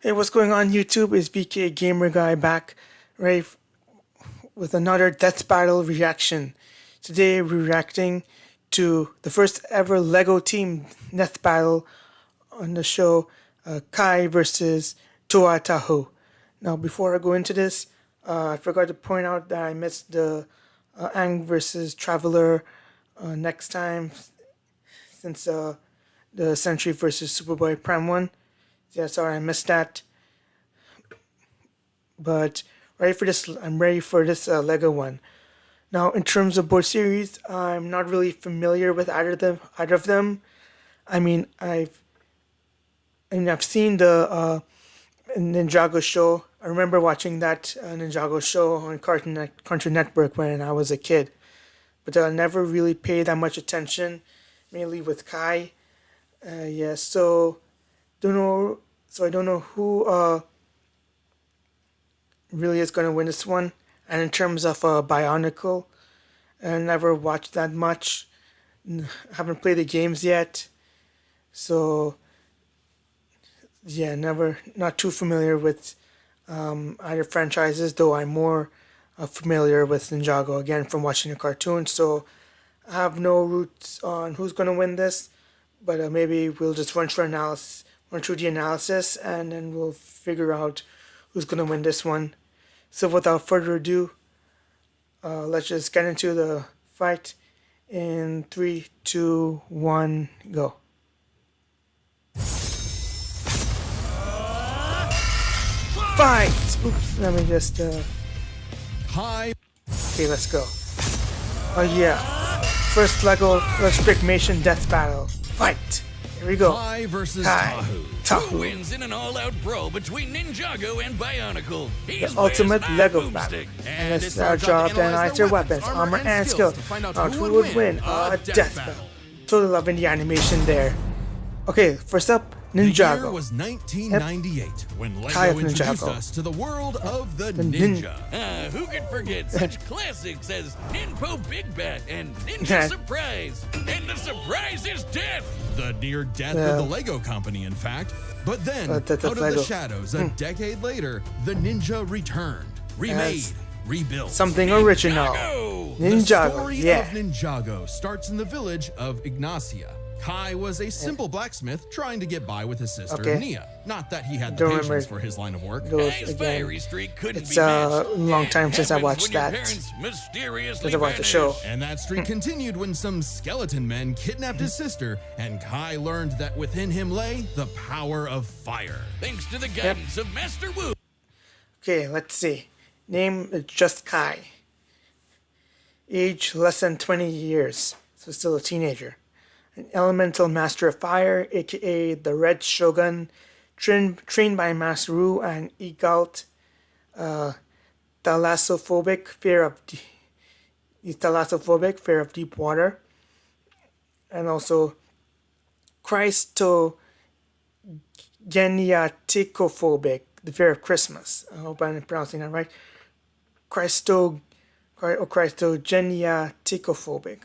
Hey, what's going on YouTube? It's BK Gamer Guy back, ready with another Death Battle reaction. Today we're reacting to the first ever LEGO Team Death Battle on the show, Kai versus Toa Tahu. Now before I go into this, I forgot to point out that I missed the Ang versus Traveler next time since the Sentry versus Superboy Prime 1. Yeah, sorry I missed that. But I'm ready for this Lego one. Now, in terms of board series, I'm not really familiar with either of them. I mean, I've seen the Ninjago show. I remember watching that Ninjago show on Cartoon Network when I was a kid, but I never really paid that much attention, mainly with Kai. Yeah, so don't know. So I don't know who really is going to win this one. And in terms of Bionicle, I never watched that much. Haven't played the games yet, so yeah, not too familiar with either franchises. Though I'm more familiar with Ninjago again from watching the cartoon. So I have no roots on who's going to win this, but maybe we'll just run through the analysis, and then we'll figure out who's going to win this one. So without further ado, let's just get into the fight in 3, 2, 1, go. Fight! Oops, let me just, Hi. Okay, let's go. Oh yeah. First LEGO Electric Death Battle. Fight! Here we go. Kai versus Kai. Tahu. Who wins in an all-out brawl between Ninjago and Bionicle? The ultimate LEGO battle. And it's our job to analyze their weapons, armor, and skills to find out who would win a death battle. Totally loving the animation there. Okay, first up, Ninjago. The year was 1998 when Kai LEGO of introduced Ninjago. us to the world of the Ninja. Ninja. Who can forget such classics as Ninpo Big Bat and Ninja Surprise? And the surprise is death! The near death of the LEGO company, in fact. But then, out of the shadows, a decade later, the Ninja returned, remade, rebuilt. Something original. Ninjago! The Ninjago, story yeah. of Ninjago starts in the village of Ignacia. Kai was a simple blacksmith trying to get by with his sister, Nia. Not that he had the patience for his line of work. Kai's fiery streak couldn't It's be a matched. long time since I watched that. Mysteriously Since I watched the show. And that streak continued when some skeleton men kidnapped his sister, and Kai learned that within him lay the power of fire. Thanks to the guidance of Master Wu. Okay, let's see. Name is just Kai. Age less than 20 years, so still a teenager. An elemental master of fire, aka the Red Shogun, trained by Master Wu and Egalt. Thalassophobic, fear of deep water, and also Christogeniaticophobic, the fear of Christmas. I hope I'm pronouncing that right. Christogeniaticophobic,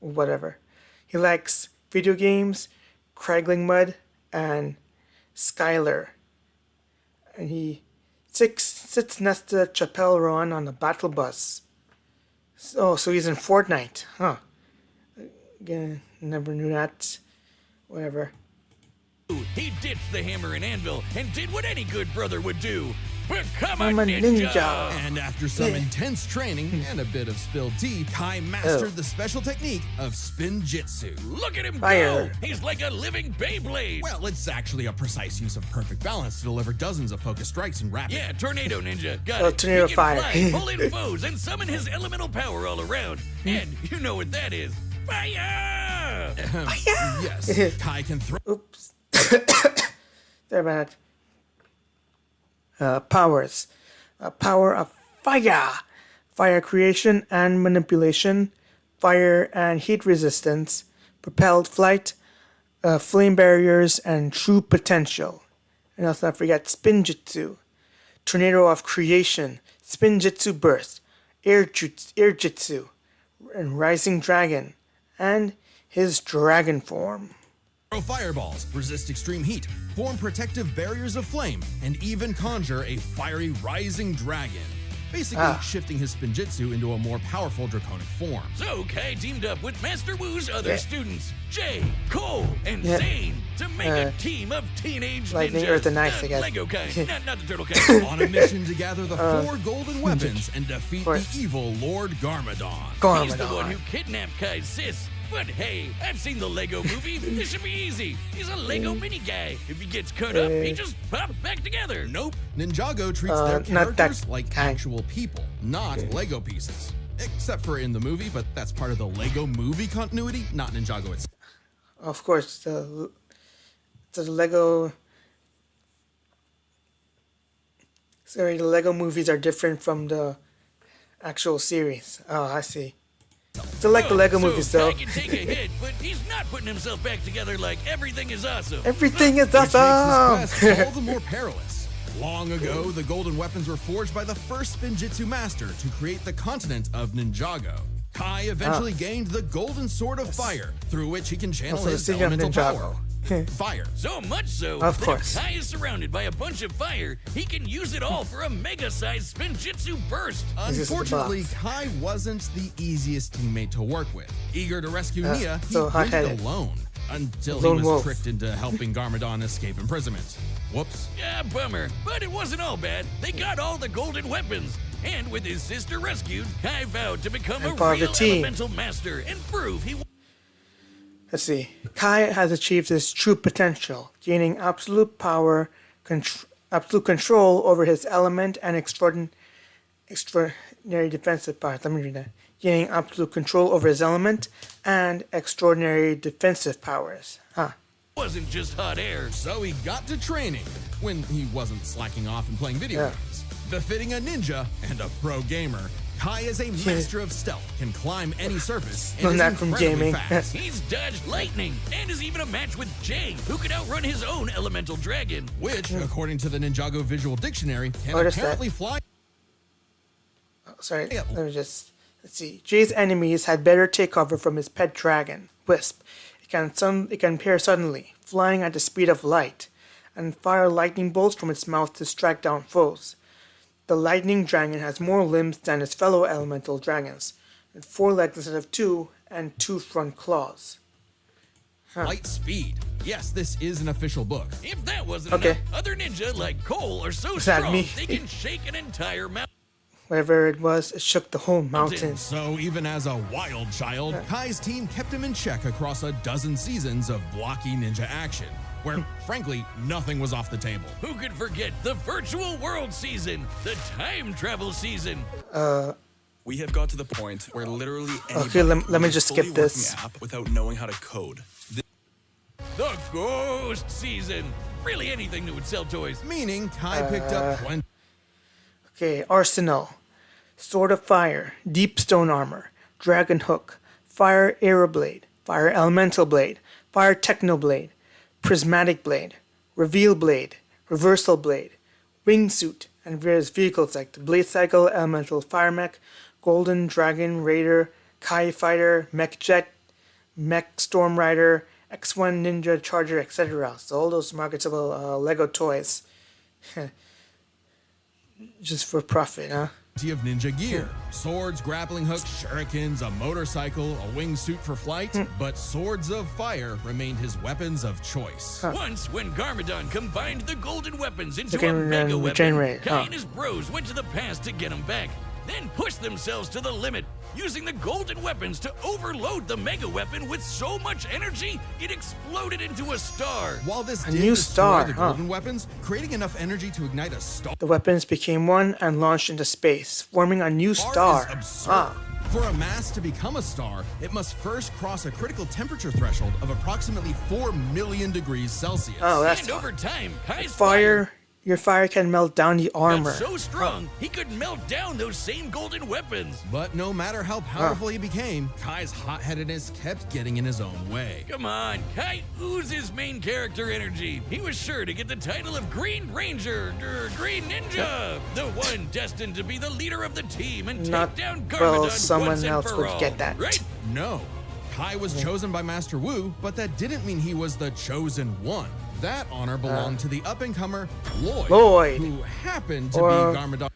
whatever. He likes video games, Craggling Mud, and Skylar. And he sits next to Chapel Ron on the battle bus. So he's in Fortnite, huh? Again, never knew that. Whatever. He ditched the hammer and anvil and did what any good brother would do. Become I'm a ninja. And after some intense training and a bit of spilled tea, Kai mastered the special technique of spin jitsu. Look at him Fire. go! He's like a living Beyblade! Well, it's actually a precise use of perfect balance to deliver dozens of focus strikes in rapid. Yeah, Tornado Ninja. Got Oh, it. Tornado He can Fire. fly, pull in foes, and summon his elemental power all around. And you know what that is. Fire! Yes, Kai can throw. Oops. Sorry about that. Powers. Power of fire. Fire creation and manipulation. Fire and heat resistance. Propelled flight. Flame barriers and true potential. And let's not forget spin jitsu. Tornado of creation. Spin jitsu burst. Air jitsu. And rising dragon. And his dragon form. throw fireballs, resist extreme heat, form protective barriers of flame, and even conjure a fiery rising dragon. Basically, shifting his spinjitzu into a more powerful draconic form. So Kai teamed up with Master Wu's other students, Jay, Cole, and Zane, to make a team of teenage Lightning, ninjas. Earth, and Ice, I guess. Lego kind, not the turtle kind. On a mission to gather the 4 golden weapons and defeat the evil Lord Garmadon. He's the one who kidnapped Kai's sis. But hey, I've seen the Lego movie. This should be easy. He's a Lego mini guy. If he gets cut up, he just pops back together. Nope. Ninjago treats their characters like actual people, not Lego pieces. Except for in the movie, but that's part of the Lego movie continuity, not Ninjago itself. Of course, the Lego. Sorry, the Lego movies are different from the actual series. Oh, I see. Still like the Lego movies, though. Kai can take a hit, but he's not putting himself back together like everything is awesome. Everything is Which makes awesome. this quest all the more perilous. Long ago, the golden weapons were forged by the first Spinjitzu master to create the continent of Ninjago. Kai eventually gained the golden sword of fire, through which he can channel Also, the his city of elemental Ninjago. power. Fire. So much so Of that course. if Kai is surrounded by a bunch of fire, he can use it all for a mega-sized Spinjitzu burst. Unfortunately, Kai wasn't the easiest teammate to work with. Eager to rescue Nia, he so went hot-headed. alone until Lone he was wolf. tricked into helping Garmadon escape imprisonment. Whoops. Yeah, bummer. But it wasn't all bad. They got all the golden weapons. And with his sister rescued, Kai vowed to become And a part of the real team. elemental master and prove he Let's see. Kai has achieved his true potential, gaining absolute power, absolute control over his element, and extraordinary defensive powers. Let me read that. Gaining absolute control over his element and extraordinary defensive powers. wasn't just hot air. So he got to training when he wasn't slacking off and playing video games. Befitting a ninja and a pro gamer, Kai is a master of stealth, can climb any surface, and Learned is that from incredibly gaming. fast. He's dodged lightning and is even a match with Jay, who could outrun his own elemental dragon. Which, according to the Ninjago Visual Dictionary, can What is that? apparently fly. Sorry, let me just, let's see. Jay's enemies had better take cover from his pet dragon, Wisp. It can appear suddenly, flying at the speed of light, and fire lightning bolts from its mouth to strike down foes. The lightning dragon has more limbs than its fellow elemental dragons, with 4 legs instead of 2, and 2 front claws. Light speed. Yes, this is an official book. If that wasn't Okay. enough, other ninja like Cole are so Is that strong me? they can shake an entire mountain. Whatever it was, it shook the whole mountain. So even as a wild child, Kai's team kept him in check across a dozen seasons of blocky ninja action, where, frankly, nothing was off the table. Who could forget the virtual world season, the time travel season? We have got to the point where literally Okay, let me just skip fully this. working app without knowing how to code. The ghost season. Really anything that would sell toys. Meaning, Kai picked up 20 Okay, Arsenal. Sword of Fire, Deep Stone Armor, Dragon Hook, Fire Arrow Blade, Fire Elemental Blade, Fire Techno Blade, Prismatic Blade, Reveal Blade, Reversal Blade, Wingsuit, and various vehicles like the Blade Cycle, Elemental Fire Mech, Golden Dragon Raider, Kai Fighter, Mech Jet, Mech Storm Rider, X1 Ninja Charger, etc. So all those marketable Lego toys. Just for profit, huh? of ninja gear. Swords, grappling hooks, shurikens, a motorcycle, a wingsuit for flight, but swords of fire remained his weapons of choice. Once, when Garmadon combined the golden weapons into They a can mega weapon, regenerate, Kai and his bros went to the past to get him back, then pushed themselves to the limit, using the golden weapons to overload the mega weapon with so much energy, it exploded into a star. While this A did new destroy star, the huh? golden weapons, creating enough energy to ignite a star The weapons became one and launched into space, forming a new star. is absurd. For a mass to become a star, it must first cross a critical temperature threshold of approximately 4 million degrees Celsius. Oh, that's And over time, Kai's fire. Your fire can melt down the got armor. so strong, he could melt down those same golden weapons. But no matter how powerful he became, Kai's hot-headedness kept getting in his own way. Come on, Kai oozes main character energy. He was sure to get the title of Green Ranger, Green Ninja, the one destined to be the leader of the team and Not take down well, Garmadon someone once and else for would all. get that. Right? No. Kai was chosen by Master Wu, but that didn't mean he was the chosen one. That honor belonged to the up-and-comer Lloyd, who happened to be Garmadon's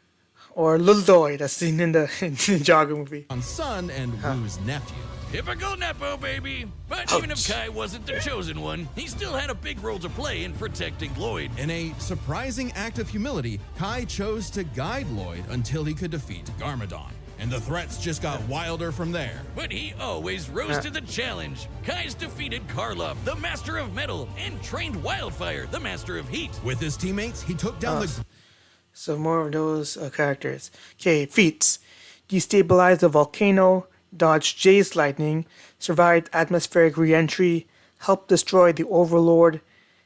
or Lil Lloyd, as seen in the Ninjago movie. son and Wu's nephew. Typical Nepo, baby. But even if Kai wasn't the chosen one, he still had a big role to play in protecting Lloyd. In a surprising act of humility, Kai chose to guide Lloyd until he could defeat Garmadon. And the threats just got wilder from there. But he always rose to the challenge. Kai's defeated Karloff, the Master of Metal, and trained Wildfire, the Master of Heat. With his teammates, he took down the... So more of those characters. Okay, feats. Destabilized the volcano, dodged Jay's lightning, survived atmospheric re-entry, helped destroy the Overlord.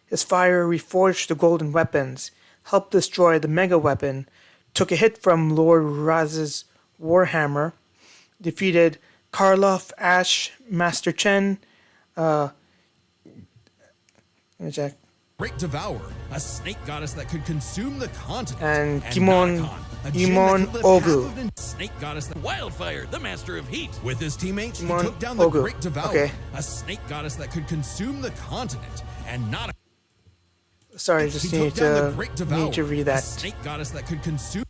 His fire reforged the golden weapons, helped destroy the mega weapon, took a hit from Lord Raz's Warhammer, defeated Karloff, Ash, Master Chen, let me check. Great Devourer, a snake goddess that could consume the continent. And Narakon, a djinn Kimon that could lift half Ogu. of the snake goddess that... Wildfire, the Master of Heat. With his teammates, he Kimon took down the Ogu. Great Devourer, Okay. a snake goddess that could consume the continent. And Narakon, Sorry, just he need took down the Great to Devourer, read a that. snake goddess that could consume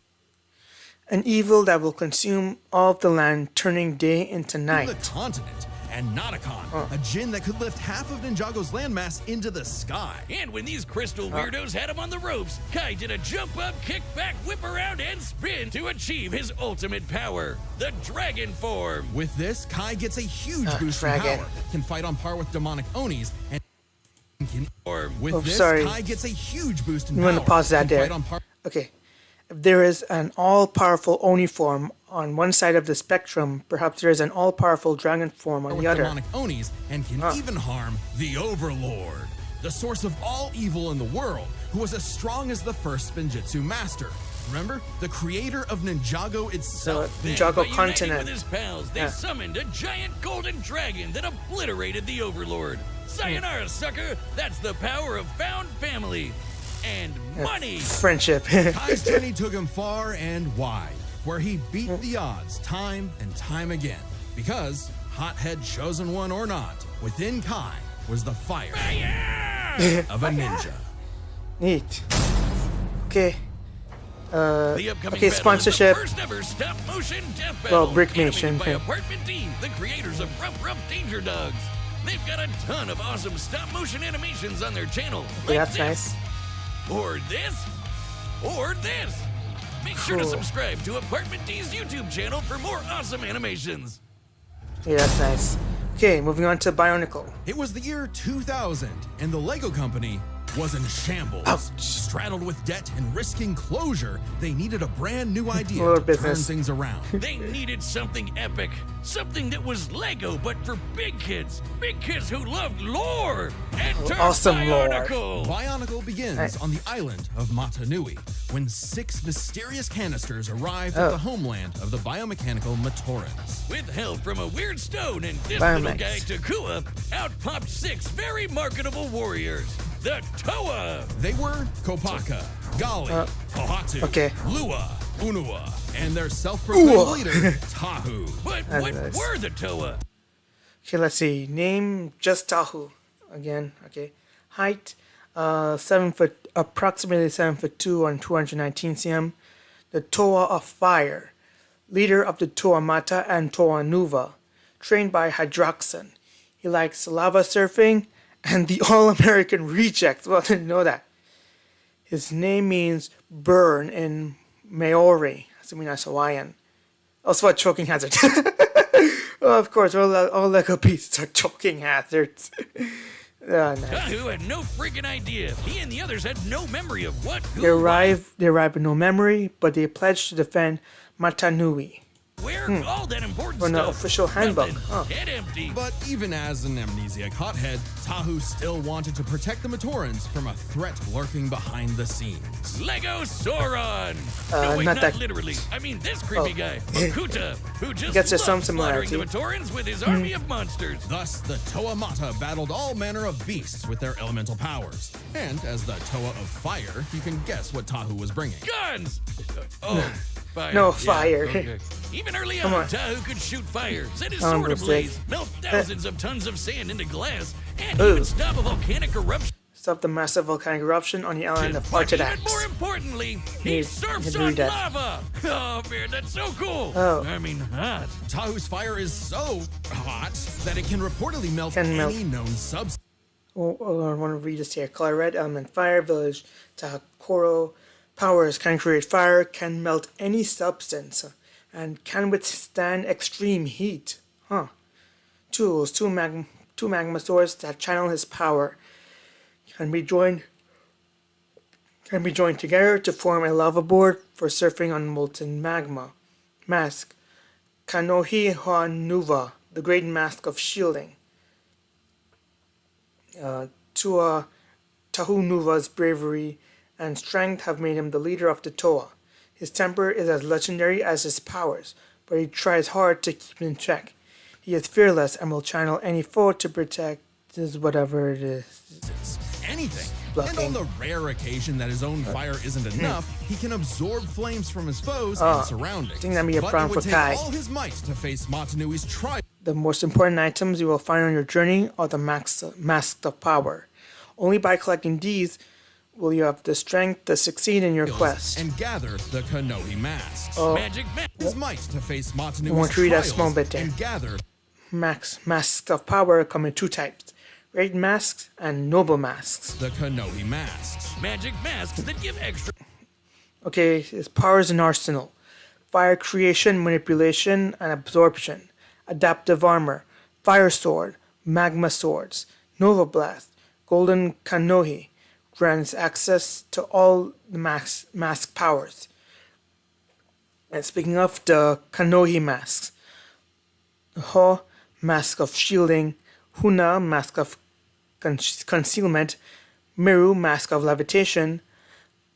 An evil that will consume all of the land, turning day into the night. continent. And Narakon, a djinn that could lift half of Ninjago's landmass into the sky. And when these crystal weirdos had him on the ropes, Kai did a jump up, kick back, whip around, and spin to achieve his ultimate power, the dragon form. With this, Kai gets a huge boost in dragon. power, can fight on par with demonic Onis, and can... With Oh, this, sorry. Kai gets a huge boost in I'm power. gonna pause that can there. fight on par... Okay. If there is an all-powerful Oni form on one side of the spectrum, perhaps there is an all-powerful dragon form on with the other. demonic Onis, and can even harm the Overlord, the source of all evil in the world, who was as strong as the first Spinjitzu master. Remember? The creator of Ninjago So, itself. Then, Ninjago by uniting continent. with his pals, they summoned a giant golden dragon that obliterated the Overlord. Sayonara, sucker! That's the power of found family. And money! Friendship. Kai's journey took him far and wide, where he beat the odds time and time again. Because, hothead chosen one or not, within Kai was the fire of a ninja. Neat. Okay. The upcoming Okay, battle sponsorship. is the first ever stop-motion death Well, battle. Brick animated Nation. by Apartment D, the creators of Rough Danger Dogs. They've got a ton of awesome stop-motion animations on their channel. Okay, like that's this, nice. Or this, or this. Make sure to Cool. subscribe to Apartment D's YouTube channel for more awesome animations. Yeah, that's nice. Okay, moving on to Bionicle. It was the year 2000, and the Lego company was in shambles. Ouch. Straddled with debt and risking closure, they needed a brand new idea Lord to business. turn things around. They needed something epic. Something that was Lego, but for big kids. Big kids who loved lore. Enter Awesome lore. Bionicle. Bionicle begins Nice. on the island of Matanui, when 6 mysterious canisters arrived at the homeland of the biomechanical Matorans. With help from a weird stone and this little Biomex. guy Takua, out popped 6 very marketable warriors. The Toa. They were Kopaka, Gali, Ohatu, okay. Lua, Unua, and their self-proclaimed Ua. leader, Tahu. But That's what nice. were the Toa? Okay, let's see. Name just Tahu. Again, okay. Height, 7 foot, approximately 7'2" on 219 cm. The Toa of Fire, leader of the Toa Mata and Toa Nuva, trained by Hydroxon. He likes lava surfing and the All-American Rejects. Well, I didn't know that. His name means burn in Maori, assuming that's Hawaiian. Also a choking hazard. Oh, of course, all Lego pieces are choking hazards. Oh, nice. Tahu had no freaking idea. He and the others had no memory of what, who, They arrive with no memory, but they pledge to defend Matanui. where, all that important From the stuff. official handbook, Nothing. huh. Head empty. But even as an amnesiac hothead, Tahu still wanted to protect the Matorans from a threat lurking behind the scenes. Lego Sauron. No, wait, not not that- literally. I mean this creepy guy, Makuta, who just guess there's some loved slaughtering the similarity. Matorans with his army of monsters. Thus, the Toa Mata battled all manner of beasts with their elemental powers. And as the Toa of Fire, you can guess what Tahu was bringing. Guns! Oh, Fire. No, Yeah, fire. okay. Even early Come on, on. Tahu could shoot fire, set his Come on, sword Bruce Lee. ablaze, melt thousands of tons of sand into glass, and Ooh. even stop a volcanic eruption. Stop the massive volcanic eruption on the island of But even Artidax. more importantly, he You surfs can read on that. lava. Oh man, that's so cool. Oh. I mean, hot. Tahu's fire is so hot that it can reportedly melt Can melt. any known substance. I want to read this here. Color red, element fire, village Tahakoro. Powers can create fire, can melt any substance, and can withstand extreme heat. Huh. Tools, two magma swords that channel his power. Can be joined together to form a lava board for surfing on molten magma. Mask. Kanohi Ha Nuva, the great mask of shielding. Toa Tahu Nuva's bravery and strength have made him the leader of the Toa. His temper is as legendary as his powers, but he tries hard to keep it in check. He is fearless and will channel any foe to protect his whatever it is. Anything. Bluffing. And on the rare occasion that his own fire isn't enough, he can absorb flames from his foes Oh, and surroundings. I think that'd be a But problem it would for take Kai. all his might to face Matanui's trial. The most important items you will find on your journey are the masks of power. Only by collecting these will you have the strength to succeed in your quest. And gather the Kanohi masks. Magic man. His might to face Matanui's want to read that trials small bit there. and gather Masks of power come in two types: great masks and noble masks. the Kanohi masks. Magic masks that give extra. Okay, his powers and arsenal: fire creation, manipulation, and absorption, adaptive armor, fire sword, magma swords, nova blast, golden kanohi, grants access to all the mask powers. And speaking of the kanohi masks, Ho, mask of shielding, Huna, mask of concealment, Miru, mask of levitation,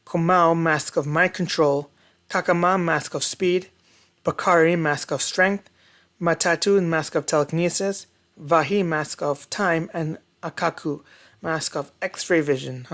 Komao, mask of mind control, Kakama, mask of speed, Bakari, mask of strength, Matatu, mask of telekinesis, Vahi, mask of time, and Akaku, mask of X-ray vision.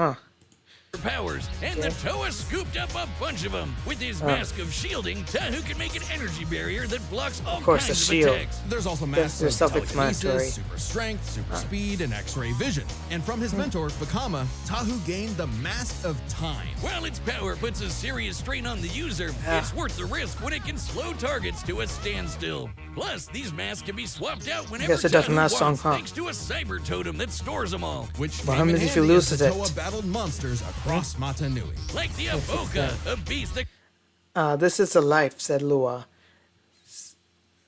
Powers, and the Toa scooped up a bunch of them. With his mask of shielding, Tahu can make an energy barrier that blocks all course, kinds the of shield. attacks. There's also That's masks of self-explanatory. telekinesis, super strength, super speed, and X-ray vision. And from his mentor, Vakama, Tahu gained the Mask of Time. While its power puts a serious strain on the user, it's worth the risk when it can slow targets to a standstill. Plus, these masks can be swapped out whenever Guess it doesn't Tahu last long, wants, huh? thanks to a cyber totem that stores them all. Which Well, how came in many if he handy as loses the it? Toa battled monsters across Matanui. Like the Avoka, a beast that This is the life, said Lua,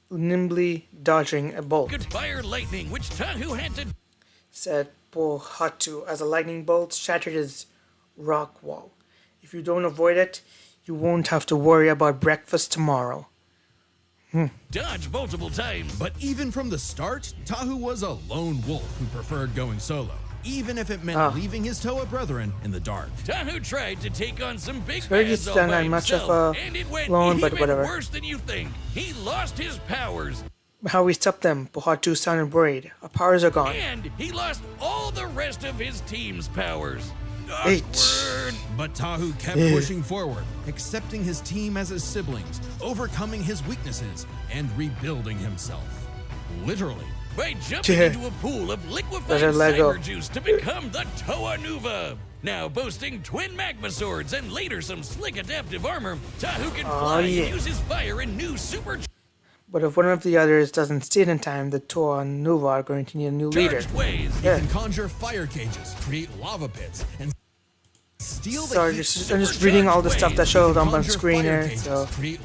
nimbly dodging a bolt. could fire lightning, which Tahu had to Said Pohatu as a lightning bolt shattered his rock wall. If you don't avoid it, you won't have to worry about breakfast tomorrow. dodge multiple times. But even from the start, Tahu was a lone wolf who preferred going solo, even if it meant leaving his Toa brethren in the dark. Tahu tried to take on some big So he's bads all done by not much of himself, a and it went lone, even but whatever. worse than you think. He lost his powers, How we stopped them, Pohatu sounded worried. Our powers are gone. and he lost all the rest of his team's powers. Eight. Awkward. But Tahu kept pushing forward, accepting his team as his siblings, overcoming his weaknesses, and rebuilding himself. Literally. By jumping Yeah. into a pool of liquefied Those are Lego. cyber juice to become the Toa Nuva. Now boasting twin magma swords and later some slick adaptive armor, Tahu can fly yeah. and use his fire in new super But if one of the others doesn't stay in time, the Toa and Nuva are going to need a new leader. charged ways. Yeah. Can conjure fire cages, create lava pits, and steal the Sorry, heat. I'm just reading all the stuff that showed up on Conjure screen fire here. cages, So create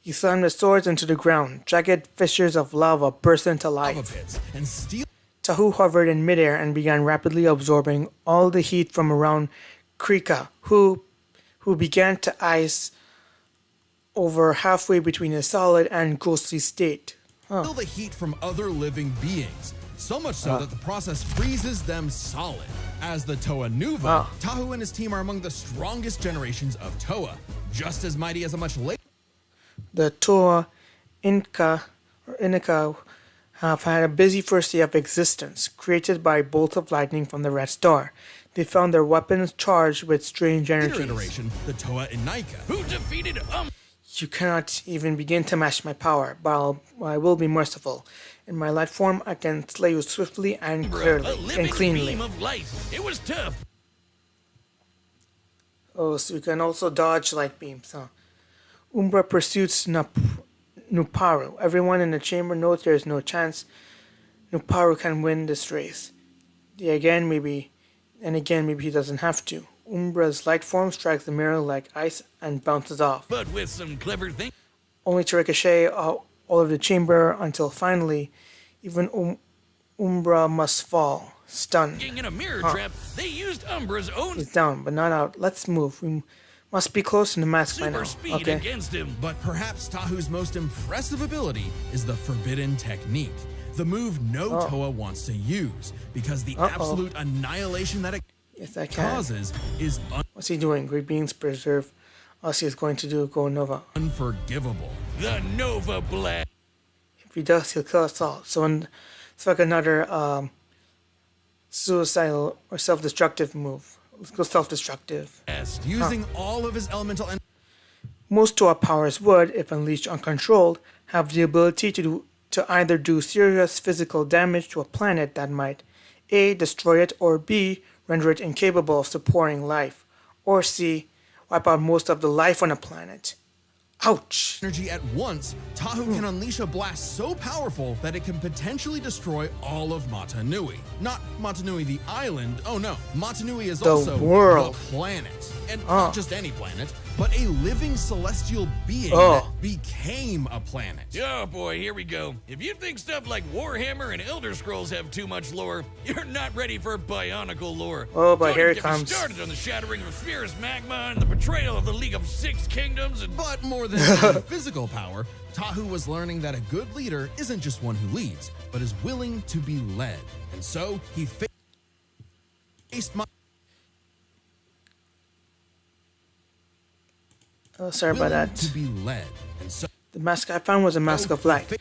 he slammed the swords into the ground. Jagged fissures of lava burst into lava life. pits, and steal Tahu hovered in midair and began rapidly absorbing all the heat from around Krika, who began to ice over halfway between a solid and ghostly state. steal the heat from other living beings. So much so that the process freezes them solid. As the Toa Nuva, Tahu and his team are among the strongest generations of Toa, just as mighty as a much later. The Toa Inca have had a busy first day of existence, created by a bolt of lightning from the Red Star. They found their weapons charged with strange energies. iteration, the Toa Inaika. Who defeated You cannot even begin to match my power, but I will be merciful. In my light form, I can slay you swiftly and A clearly and living cleanly. beam of light. It was tough. Oh, so you can also dodge light beams, huh? Umbra pursues Nuparu. Everyone in the chamber knows there is no chance Nuparu can win this race. Again, maybe he doesn't have to. Umbra's light form strikes the mirror like ice and bounces off, But with some clever thinking only to ricochet all over the chamber until finally, even Umbra must fall, stunned. in a mirror trap, they used Umbra's own He's down, but not out. Let's move. We must be close to the mask by super now. speed Okay. against him. But perhaps Tahu's most impressive ability is the forbidden technique. The move no Toa wants to use, because the absolute annihilation that it Yes, I can. causes is What's he doing? Great beings preserve us. He's going to do Go Nova. unforgivable. The Nova Blast. If he does, he'll kill us all. So it's like another suicidal or self-destructive move. Let's go self-destructive. Using all of his elemental Most Toa powers would, if unleashed uncontrolled, have the ability to either do serious physical damage to a planet that might A. destroy it, or B. render it incapable of supporting life, or C. wipe out most of the life on a planet. Ouch! energy at once, Tahu can unleash a blast so powerful that it can potentially destroy all of Mata Nui. Not Mata Nui the island, oh no, Mata Nui is The also world. the planet. And not just any planet, but a living celestial being Oh. that became a planet. Oh boy, here we go. If you think stuff like Warhammer and Elder Scrolls have too much lore, you're not ready for Bionicle lore. Oh, but Don't here even it get me comes. started on the shattering of Sphere's magma and the betrayal of the League of Six Kingdoms and But more than any physical power, Tahu was learning that a good leader isn't just one who leads, but is willing to be led. And so he faced Oh, sorry about that. to be led. And so The mask I found was a mask of light.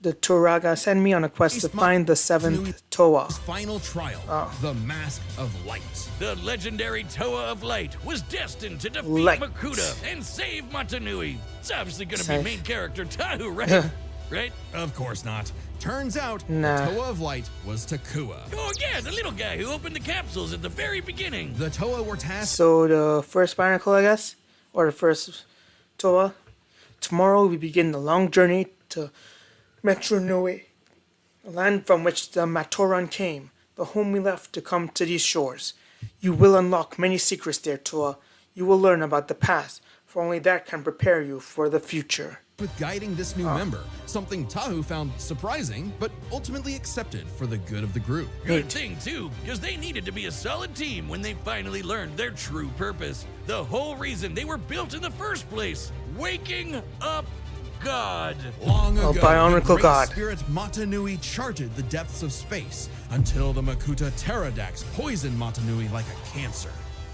The Turaga sent me on a quest to find the seventh Toa. his final trial, the Mask of Light. the legendary Toa of Light was destined to defeat Light. Makuta and save Matanui. It's obviously gonna be Save. main character Tahu, right? Right? Of course not. Turns out, Nah. the Toa of Light was Takua. Oh yeah, the little guy who opened the capsules at the very beginning. The Toa were tasked So the first Barnacle, I guess, or the first Toa. Tomorrow we begin the long journey to Metronoi, a land from which the Matoran came, the home we left to come to these shores. You will unlock many secrets there, Toa. You will learn about the past, for only that can prepare you for the future. with guiding this new member, something Tahu found surprising, but ultimately accepted for the good of the group. Good Neat. thing, too, because they needed to be a solid team when they finally learned their true purpose. The whole reason they were built in the first place. Waking up God. Long ago, Bionicle the great God. spirit Matanui charted the depths of space until the Makuta Pterodax poisoned Matanui like a cancer.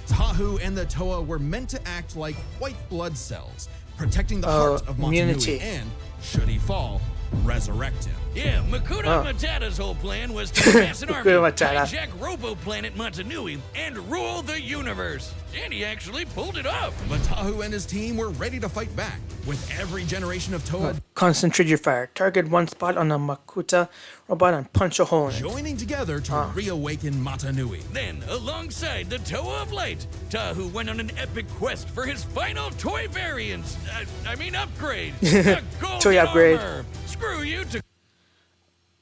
Tahu and the Toa were meant to act like white blood cells, protecting the heart of immunity. Matanui and, should he fall, resurrect him. Yeah, Makuta Matata's whole plan was to amass an army, Makuta Matata. hijack Robo-Planet Matanui, and rule the universe. And he actually pulled it off. But Tahu and his team were ready to fight back. With every generation of Toa Concentrate your fire. Target one spot on the Makuta robot and punch a hole in it. joining together to reawaken Matanui. Then, alongside the Toa of Light, Tahu went on an epic quest for his final toy variant. Upgrade. The golden Toy upgrade. armor. Screw you to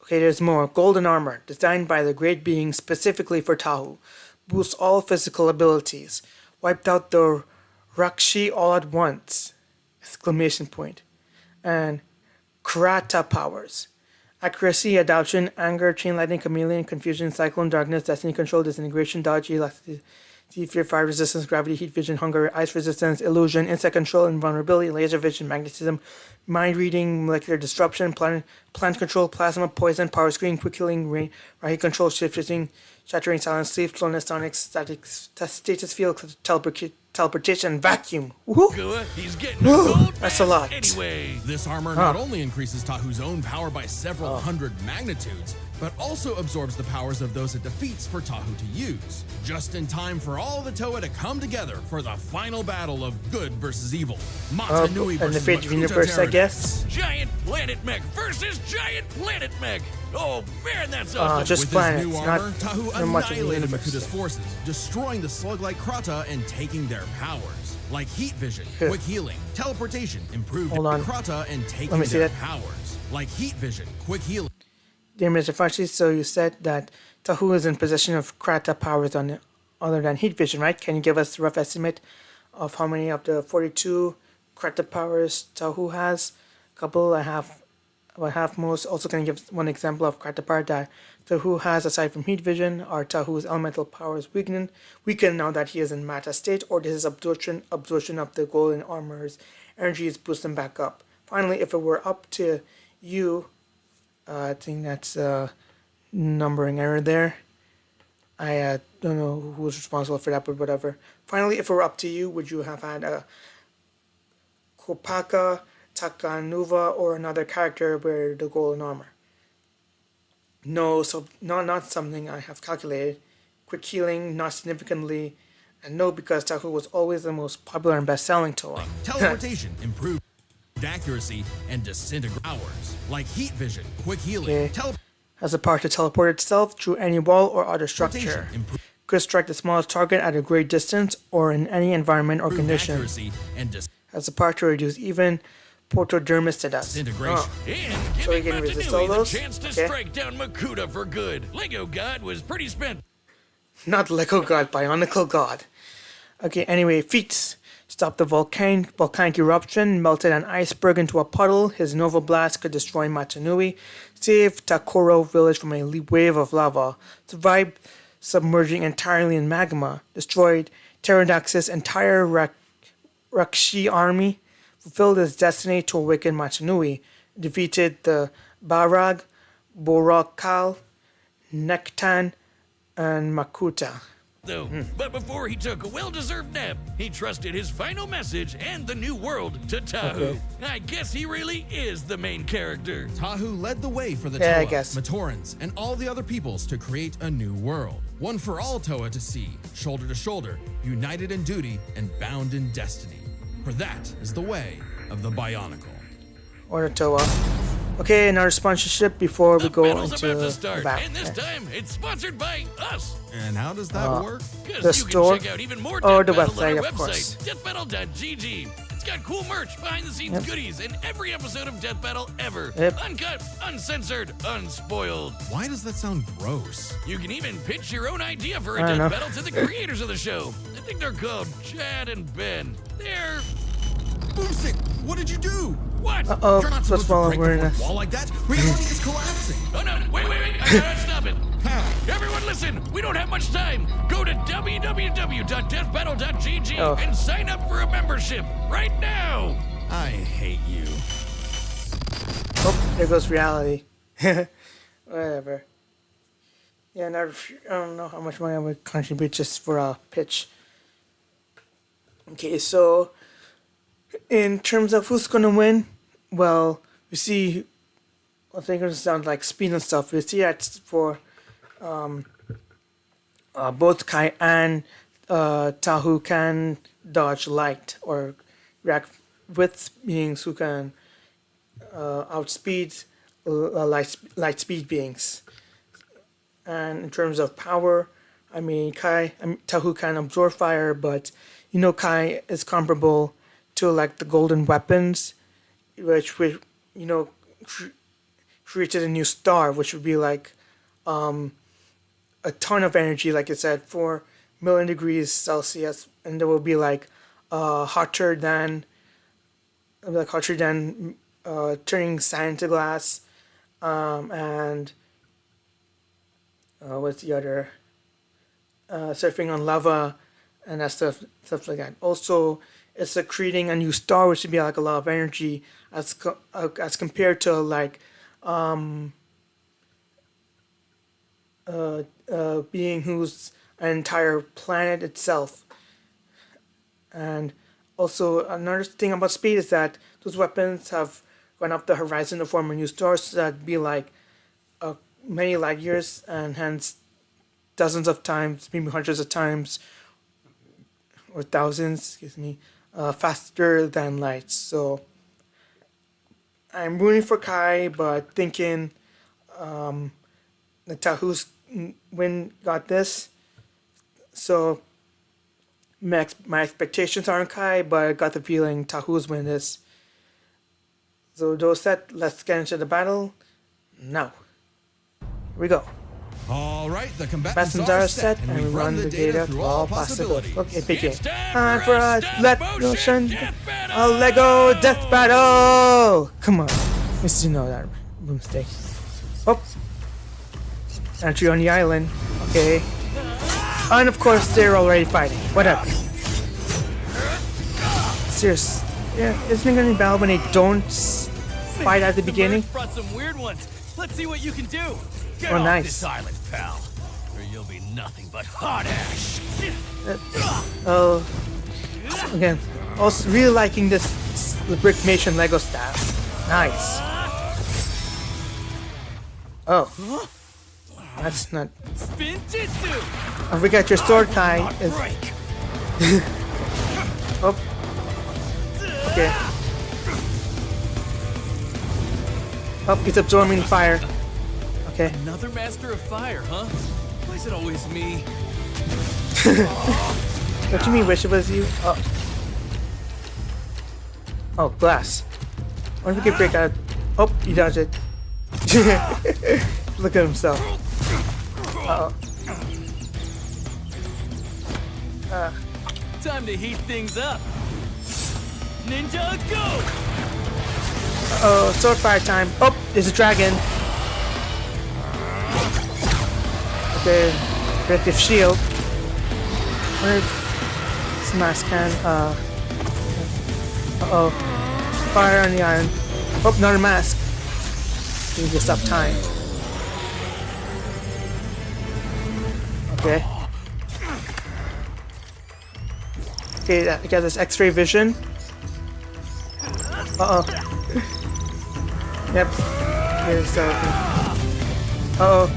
Okay, there's more. Golden armor, designed by the great being specifically for Tahu. Boosts all physical abilities. Wiped out the Rakshi all at once! Exclamation point. And Karata powers. Accuracy, adaptation, anger, chain lightning, chameleon, confusion, cyclone, darkness, destiny control, disintegration, dodge, elasticity, fear, fire resistance, gravity, heat vision, hunger, ice resistance, illusion, insect control, invulnerability, laser vision, magnetism, mind reading, molecular disruption, plant control, plasma, poison, power screen, quick killing, rain, right control, shift shifting, shattering silence, sleep, slowness, sonic, static, status field, teleportation, and vacuum. Woohoo! Good. He's getting a gold That's a mask lot. anyway. This armor not only increases Tahu's own power by several hundred magnitudes, but also absorbs the powers of those it defeats for Tahu to use. Just in time for all the Toa to come together for the final battle of good versus evil. Matanui And the versus fate of Makuta universe, I Pterodactyl. guess. Giant planet mech versus giant planet mech. Oh man, that's awesome. Just With planets, his new not armor, Tahu not much of the annihilated universe. Makuta's forces, destroying the slug-like Krata and taking their powers. Like heat vision, quick healing, teleportation, improved Hold on. Krata and taking Let me see their that. powers. Like heat vision, quick healing. Dear Mr. Farsi, so you said that Tahu is in possession of Krata powers other than heat vision, right? Can you give us a rough estimate of how many of the 42 Krata powers Tahu has? A couple, about half most. Also, can you give one example of Krata power that Tahu has aside from heat vision? Are Tahu's elemental powers weakened now that he is in Mata state, or does his absorption of the golden armor's energy is boosting back up? Finally, if it were up to you, I think that's a numbering error there. I don't know who was responsible for that, but whatever. Finally, if it were up to you, would you have had a Kopaka, Takanuva, or another character wear the golden armor? No, so not something I have calculated. Quick healing, not significantly. And no, because Tahu was always the most popular and best-selling Toa. Teleportation, improved accuracy, and disintegrate powers. Like heat vision, quick healing, Okay. Has the power to teleport itself through any wall or other structure. teleportation, improved Could strike the smallest target at a great distance or in any environment or condition. accuracy, and Has the power to reduce even Protodermis status. disintegration. And So he giving can resist Matanui all the those? chance to Okay. strike down Makuta for good. Lego God was pretty spent. Not Lego God, Bionicle God. Okay, anyway, feats. Stopped the volcanic eruption, melted an iceberg into a puddle. His Nova Blast could destroy Matanui. Saved Takoro village from a wave of lava. Survived submerging entirely in magma. Destroyed Pterodactyl's entire Rakshi army. Fulfilled his destiny to awaken Matanui. Defeated the Barag, Borakal, Nektan, and Makuta. Though, but before he took a well-deserved nap, he trusted his final message and the new world to Tahu. Okay. I guess he really is the main character. Tahu led the way for the Yeah, I Toa, guess. Matorans, and all the other peoples to create a new world. One for all Toa to see, shoulder to shoulder, united in duty and bound in destiny. For that is the way of the Bionicle. Or the Toa. Okay, another sponsorship before we The go battle's into about to the start, back. and this time it's sponsored by us. And how does that work? Because The you store can check out even more or Death the Battle on website, our of course. website, deathbattle.gg. It's got cool merch, behind-the-scenes goodies, and every episode of Death Battle ever. Yep. Uncut, uncensored, unspoiled. Why does that sound gross? You can even pitch your own idea for a I don't Death know. Battle to the creators of the show. I think they're called Chad and Ben. They're... Boomstick, what did you do? What? Oh, You're not so supposed small to break the awareness. fourth wall like that. Reality is collapsing. Oh no, wait, I gotta stop it. Everyone listen, we don't have much time. Go to www.deathbattle.gg Oh. and sign up for a membership right now. I hate you. Oh, there goes reality. Whatever. Yeah, I don't know how much money I would contribute just for a pitch. Okay, so in terms of who's gonna win, well, we see. I think it sounds like speed and stuff. We see that for both Kai and Tahu can dodge light or react with beings who can outspeed light speed beings. And in terms of power, Tahu can absorb fire, but Kai is comparable to like the golden weapons, which created a new star, which would be like a ton of energy, like I said, 4 million degrees Celsius, and there will be like hotter than turning sand to glass, and what's the other? Surfing on lava, and that stuff like that. Also, it's creating a new star, which would be like a lot of energy as compared to like being who's an entire planet itself. And also another thing about speed is that those weapons have gone up the horizon to form a new star, so that'd be like many light years, and hence dozens of times, maybe hundreds of times, or thousands, excuse me, faster than light. So I'm rooting for Kai, but thinking the Tahu's win got this. So my expectations aren't Kai, but I got the feeling Tahu's win this. So those set, let's get into the battle now. Here we go. All right, the combatants Passengers are are set, set, and we run the data through all possibilities. Okay, begin. It's time Time for for a us. stop Let motion motion. death battle. A Lego death battle. Come on, Mr. Know that boomstick. Oh, entry on the island. Okay, and of course they're already fighting. Whatever. Serious. Yeah, isn't it gonna be bad when they don't fight at the beginning? Brought some weird ones. Let's see what you can do. Get Oh, off nice. this island, pal, or you'll be nothing but hot ash. Oh, again, also really liking this the Brickmation Lego style. Nice. Oh, that's not. Spin Jitsu. I forgot your sword, Kai. Is, Break. oh, okay. Oh, he's absorbing fire. Okay. Another master of fire, huh? Why is it always me? What do you mean? Wish it was you? Oh. Oh, glass. I wonder if we could break out. Oh, he dodged it. Look at himself. Uh oh. Time to heat things up. Ninja, go! Oh, sword fire time. Oh, there's a dragon. Okay, protective shield. Where's this mask can? Uh-oh. Fire on the iron. Oh, another mask. We just up time. Okay. Okay, I got this X-ray vision. Uh-oh. Yep. Here's uh-oh.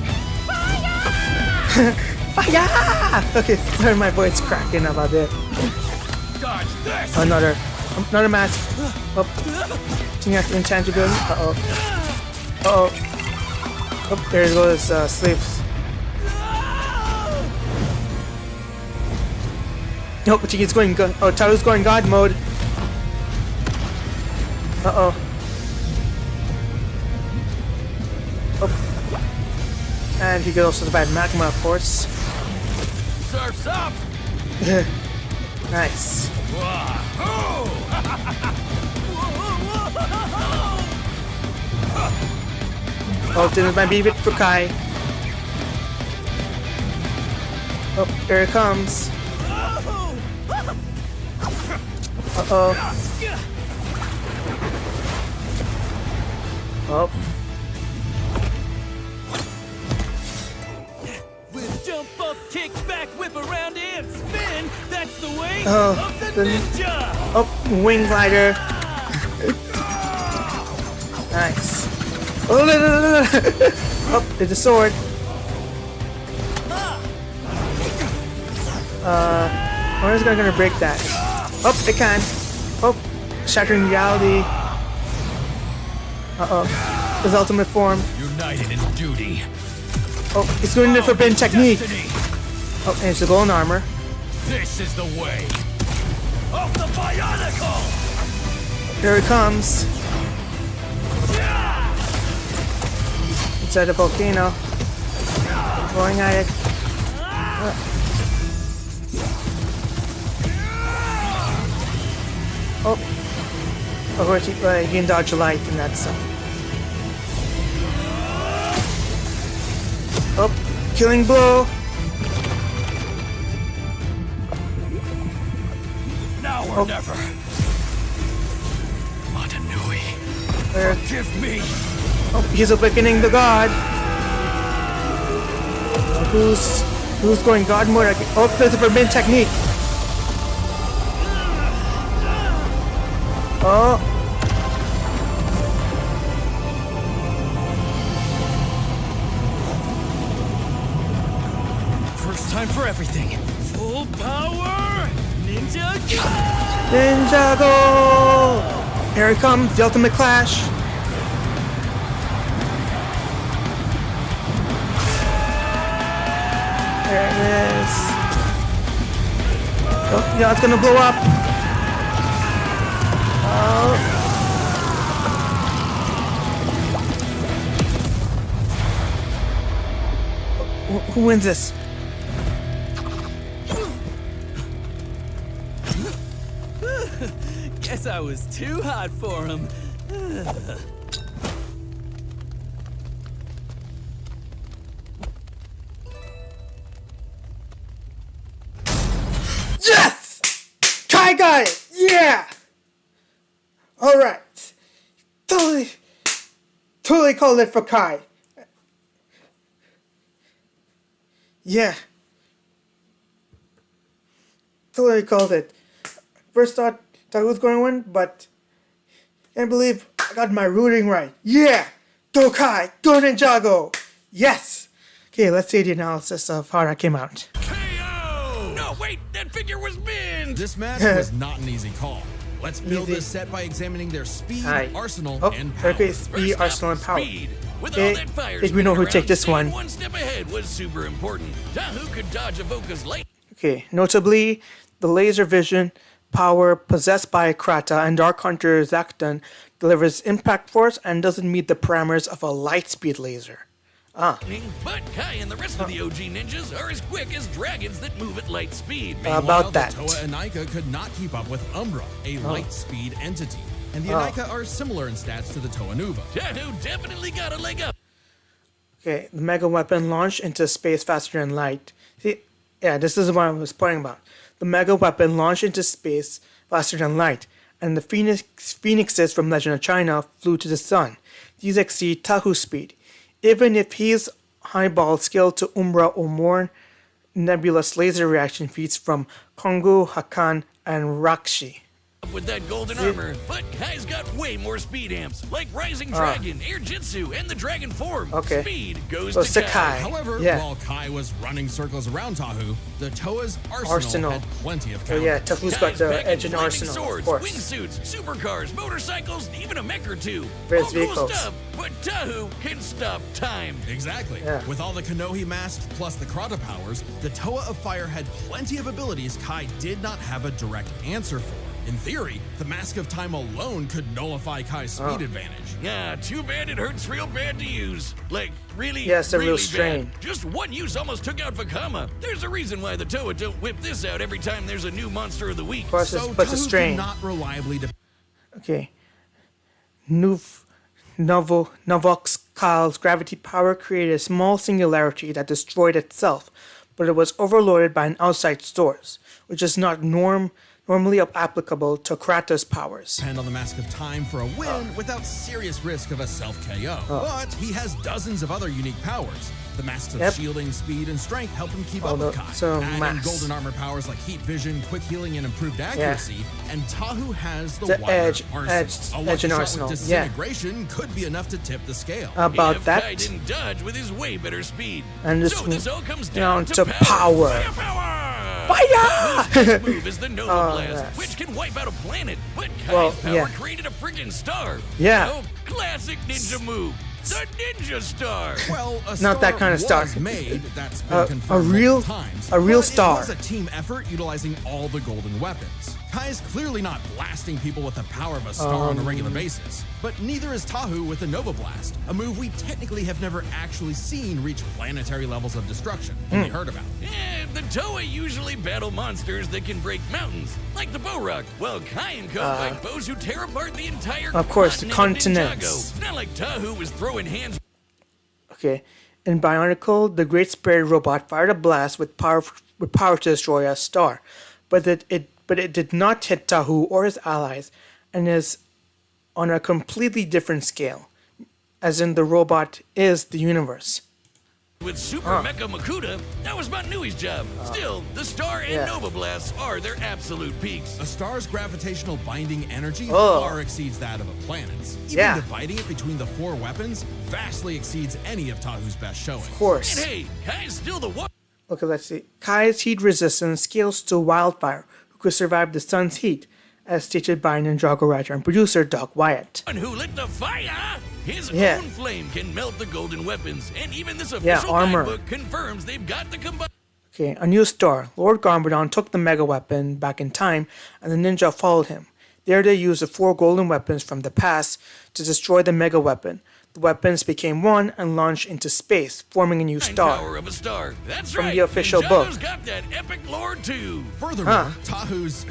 Fire! Okay, sorry, my voice cracking about it. Dodge this. Another mask. Oh, thing has intangibility. Uh-oh. Uh-oh. Oh, there goes sleeves. Nope, but he's going good. Oh, Taru's going God mode. Uh-oh. Oh. And he could also survive magma, of course. Surf's up. Nice. Oh, didn't my beat it for Kai. Oh, here it comes. Uh-oh. Oh. With jump up, kick back, whip around, and spin. That's the way Oh, of the the- ninja. Oh, wing glider. Nice. Oh, no, no, no, no. Oh, there's a sword. Where's it gonna break that? Oh, it can. Oh, shattering reality. Uh-oh. His ultimate form. United in duty. Oh, he's doing the forbidden technique. Destiny. Oh, and it's the golden armor. This is the way of the Bionicle. Here it comes. Inside the volcano. Going at it. Oh. Of course, you can dodge light and that's stuff. Oh, killing blow. Now or never. Matanui. There. Give me. Oh, he's awakening the god. Who's going God mode? Oh, there's a forbidden technique. Oh. First time for everything. Full power! Ninja go! Ninjago! Here it comes, the ultimate clash. There it is. Oh, yeah, it's gonna blow up. Oh. Who wins this? Guess I was too hot for him. Yes! Kai got it! Yeah! Alright. Totally called it for Kai. Yeah. Totally called it. First thought Tahu was going to win, but I can't believe I got my rooting right. Yeah! Go Kai! Go Ninjago! Yes! Okay, let's see the analysis of how that came out. KO! No, wait, that figure was binned! This match was not an easy call. Let's build Easy. this set by examining their speed, Hi. arsenal, Oh, and power. okay, speed, First arsenal, up, and power. Speed. With Okay, all that fire I think we know who spinning take this around, one. staying one step ahead was super important. Tahu could dodge Avoca's light. Okay, notably, the laser vision power possessed by Krata and Dark Hunter Zaktan delivers impact force and doesn't meet the parameters of a light speed laser. But Kai and the rest of the OG ninjas are as quick as dragons that move at light speed. About Meanwhile, that. the Toa and Aika could not keep up with Umbra, a light speed entity. And the Anika are similar in stats to the Toa Nuva. Tahu definitely got a leg up. Okay, the mega weapon launched into space faster than light. See, yeah, this is what I was pointing about. The mega weapon launched into space faster than light, and the phoenixes from Legend of China flew to the sun. These exceed Tahu's speed. Even if his highball skill to Umbra or more nebulous laser reaction feats from Kongu, Hakan, and Rakshi. With that golden armor, but Kai's got way more speed amps, like Rising Dragon, Air Jitsu, and the Dragon Form. Okay. Speed goes So to Kai. Sakai. However, Yeah. while Kai was running circles around Tahu, the Toa's arsenal, Arsenal. had plenty of Oh counters. yeah, Tahu's got Kai's the packing edge and lightning arsenal, of swords, course. wingsuits, supercars, motorcycles, even a mech or two. Various all cool vehicles. stuff, but Tahu can stop time. Exactly. Yeah. With all the Kanohi masks plus the Krata powers, the Toa of Fire had plenty of abilities Kai did not have a direct answer for. In theory, the Mask of Time alone could nullify Kai's speed advantage. Yeah, too bad it hurts real bad to use. Like, really, Yeah, it's a real really strain. bad. Just one use almost took out Vakama. There's a reason why the Toa don't whip this out every time there's a new monster of the week. Of course, So but it's a Tahu strain. could not reliably Okay. Novok's Kyle's gravity power created a small singularity that destroyed itself, but it was overloaded by an outside source, which is not normally applicable to Kratos' powers. depend on the Mask of Time for a win without serious risk of a self-KO. But he has dozens of other unique powers. The masks of Yep. shielding, speed, and strength help him keep Oh, up with no, Kai. so Add in masks. golden armor powers like heat vision, quick healing, and improved accuracy. And Tahu has the The wider edge- arsenal. edge- a edge lucky and shot arsenal, with yeah. disintegration could be enough to tip the scale. About if that, Kai didn't dodge with his way better speed. And this so one- this all comes down to to power. Firepower! Fire! Tahu's next move is the Nova Oh, Blast, yes. which can wipe out a planet. But Kai's Well, power yeah. created a friggin' star. Yeah. So, classic ninja move. The Ninja Star. Well, a Not that star kind of star. was made. That's been A confirmed real- multiple times. a real but star. It was a team effort utilizing all the golden weapons. Kai is clearly not blasting people with the power of a star on a regular basis, but neither is Tahu with the Nova Blast, a move we technically have never actually seen reach planetary levels of destruction. Only heard about. Yeah, the Toa usually battle monsters that can break mountains, like the Borok, while Kai and Co. fight foes who tear apart the entire Of course, the continent of continents. Ninjago. Not like Tahu was throwing hands. Okay. In Bionicle, the Great Spirit robot fired a blast with power to destroy a star, but it did not hit Tahu or his allies, and is on a completely different scale, as in the robot is the universe. with Super Mecha Makuta, that was Manui's job. Still, the Star and Nova Blasts are their absolute peaks. A star's gravitational binding energy Oh. far exceeds that of a planet's. Even Yeah. dividing it between the 4 weapons vastly exceeds any of Tahu's best showings. Of course. And hey, Kai's still the one Okay, let's see. Kai's heat resistance scales to wildfire, who could survive the sun's heat, as stated by Ninjago writer and producer Doc Wyatt. who lit the fire. His Yeah. own flame can melt the golden weapons, and even this official armor. guidebook confirms they've got the combustion. Okay, a new star. Lord Garmadon took the mega weapon back in time, and the ninja followed him. There they used the 4 golden weapons from the past to destroy the mega weapon. The weapons became one and launched into space, forming a new star. Power of a star. That's From right. the official Ninjago's book. got that epic lore too. Furthermore, Tahu's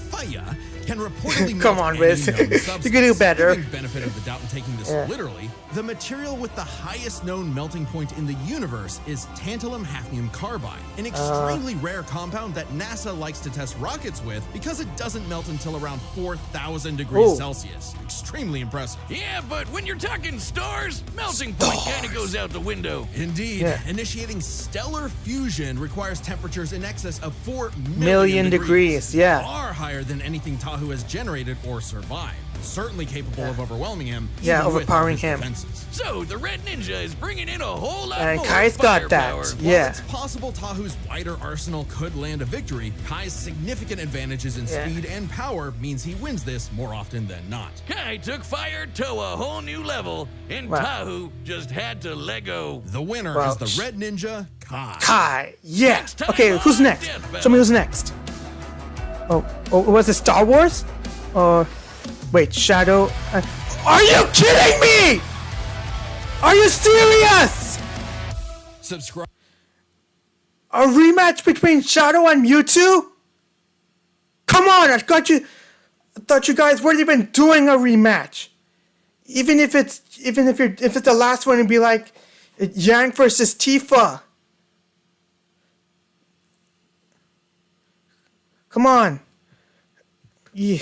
fire can reportedly Come melt on, any Riz. known You can substance. do better. Giving benefit of the doubt in taking this Yeah. literally, the material with the highest known melting point in the universe is tantalum hafnium carbide, an extremely rare compound that NASA likes to test rockets with because it doesn't melt until around 4,000 degrees Oh. Celsius. Extremely impressive. Yeah, but when you're talking stars, melting point kind of goes out the window. Indeed, Yeah. initiating stellar fusion requires temperatures in excess of 4 Million degrees, yeah. Far higher than anything Tahu has generated or survived. Certainly capable of overwhelming him. Yeah, even with overpowering his him. defenses. So the Red Ninja is bringing in a whole lot And more Kai's got that. firepower. While Yeah. it's possible Tahu's wider arsenal could land a victory, Kai's significant advantages in Yeah. speed and power means he wins this more often than not. Kai took fire to a whole new level, and Wow. Tahu just had to let go. The winner Wow. is the Red Ninja, Kai. Kai, yeah. Next time Okay, who's on next? Death Battle. Show me who's next. Oh, was it Star Wars? Wait, Shadow. Are you kidding me? Are you serious? Subscribe. A rematch between Shadow and Mewtwo? Come on, I thought you guys weren't even doing a rematch. Even if it's the last one, it'd be like Yang versus Tifa. Come on. Yeah.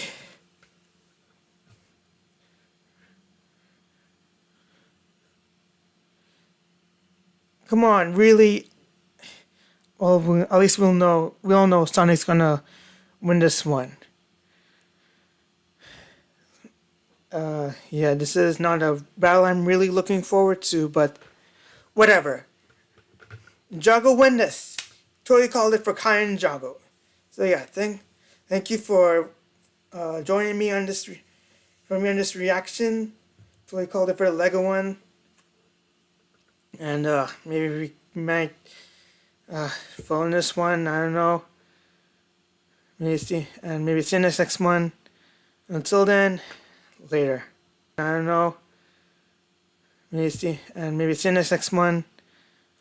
Come on, really? Well, at least we all know Sonic's gonna win this one. Yeah, this is not a battle I'm really looking forward to, but whatever. Ninjago win this. Totally called it for Kai and Ninjago. So yeah, thank you for joining me on this reaction. Totally called it for the Lego one. And maybe we might phone this one. I don't know. Maybe see in this next one. Until then, later. I don't know. Maybe see in this next one.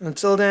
Until then.